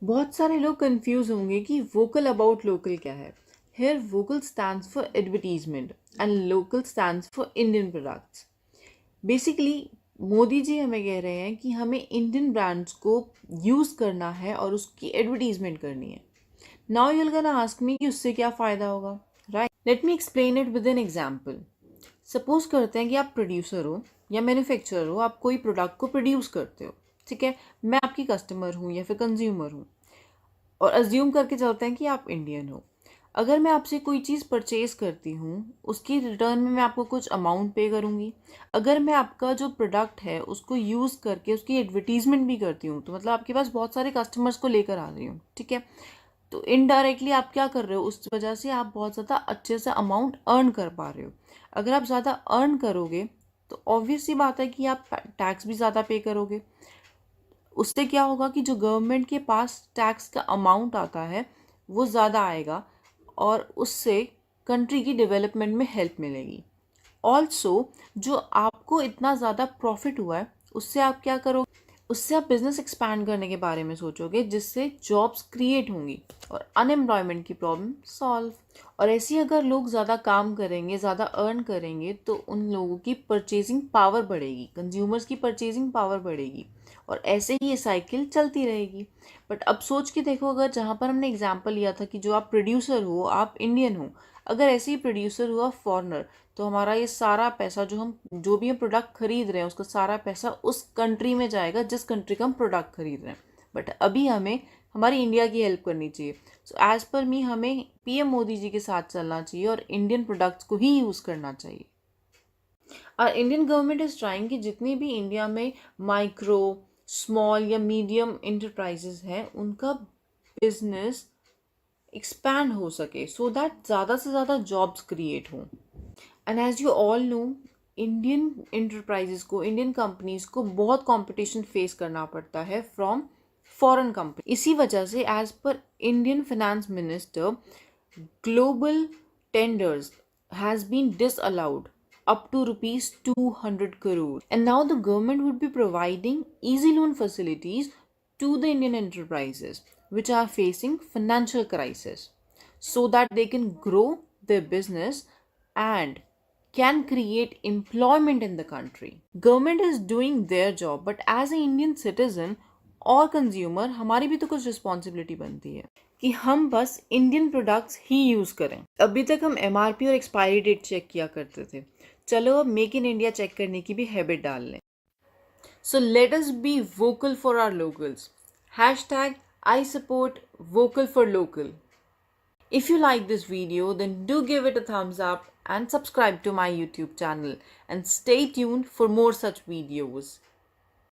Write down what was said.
बहुत सारे लोग कंफ्यूज होंगे कि वोकल अबाउट लोकल क्या है। Here vocal stands for advertisement and local stands for Indian products. Basically Modi ji हमें कह रहे हैं कि हमें इंडियन ब्रांड्स को यूज़ करना है और उसकी एडवर्टीजमेंट करनी है। Now you gonna ask me कि उससे क्या फ़ायदा होगा, right? Let me explain it with an example. Suppose करते हैं कि आप प्रोड्यूसर हो या मैन्युफैक्चरर हो, आप कोई प्रोडक्ट को प्रोड्यूस करते हो। ठीक है, मैं आपकी कस्टमर हूँ या फिर कंज्यूमर हूँ, और अज्यूम करके चलते हैं कि आप इंडियन हो। अगर मैं आपसे कोई चीज़ परचेज करती हूँ, उसकी रिटर्न में मैं आपको कुछ अमाउंट पे करूँगी। अगर मैं आपका जो प्रोडक्ट है उसको यूज़ करके उसकी एडवर्टीजमेंट भी करती हूँ, तो मतलब आपके पास बहुत सारे कस्टमर्स को लेकर आ रही हूँ। ठीक है, तो इनडायरेक्टली आप क्या कर रहे हो, उस वजह से आप बहुत ज़्यादा अच्छे से अमाउंट अर्न कर पा रहे हो। अगर आप ज़्यादा अर्न करोगे तो ऑब्वियस सी बात है कि आप टैक्स भी ज़्यादा पे करोगे। उससे क्या होगा कि जो गवर्नमेंट के पास टैक्स का अमाउंट आता है वो ज़्यादा आएगा, और उससे कंट्री की डेवलपमेंट में हेल्प मिलेगी। ऑल्सो जो आपको इतना ज़्यादा प्रॉफिट हुआ है, उससे आप क्या करोगे, उससे आप बिजनेस एक्सपैंड करने के बारे में सोचोगे, जिससे जॉब्स क्रिएट होंगी और अनएम्प्लॉयमेंट की प्रॉब्लम सॉल्व। और ऐसे ही अगर लोग ज़्यादा काम करेंगे, ज़्यादा अर्न करेंगे, तो उन लोगों की परचेजिंग पावर बढ़ेगी, कंज्यूमर्स की परचेजिंग पावर बढ़ेगी, और ऐसे ही ये साइकिल चलती रहेगी। बट अब सोच के देखो, अगर जहाँ पर हमने एग्जाम्पल लिया था कि जो आप प्रोड्यूसर हो, आप इंडियन हो, अगर ऐसे ही प्रोड्यूसर हुआ फॉरेनर, तो हमारा ये सारा पैसा जो भी हम प्रोडक्ट खरीद रहे हैं, उसका सारा पैसा उस कंट्री में जाएगा जिस कंट्री का हम प्रोडक्ट खरीद रहे हैं। बट अभी हमें हमारी इंडिया की हेल्प करनी चाहिए। सो एज पर मी, हमें पीएम मोदी जी के साथ चलना चाहिए और इंडियन प्रोडक्ट्स को ही यूज़ करना चाहिए। और इंडियन गवर्नमेंट इज़ ट्राइंग कि जितनी भी इंडिया में माइक्रो, स्मॉल या मीडियम इंटरप्राइजेज हैं, उनका बिजनेस एक्सपैंड हो सके, सो दैट ज़्यादा से ज़्यादा जॉब्स क्रिएट हों। And as you all know, Indian enterprises को, इंडियन कंपनीज को बहुत कंपटीशन फेस करना पड़ता है फ्रॉम फॉरेन कंपनी। इसी वजह से as per Indian finance minister, global tenders has been disallowed up to rupees 200 crore, and now the government would be providing easy loan facilities to the Indian enterprises which are facing financial crisis, so that they can grow their business and can create employment in the country. Government is doing their job, but as an Indian citizen और consumer, हमारी भी तो कुछ responsibility बनती है कि हम बस इंडियन प्रोडक्ट्स ही यूज़ करें। अभी तक हम एमआरपी और एक्सपायरी डेट चेक किया करते थे, चलो अब मेक इन इंडिया चेक करने की भी हैबिट डाल लें। So let us be vocal for our locals. Hashtag I support vocal for local. If you like this video, then do give it a thumbs up and subscribe to my YouTube channel, and stay tuned for more such videos.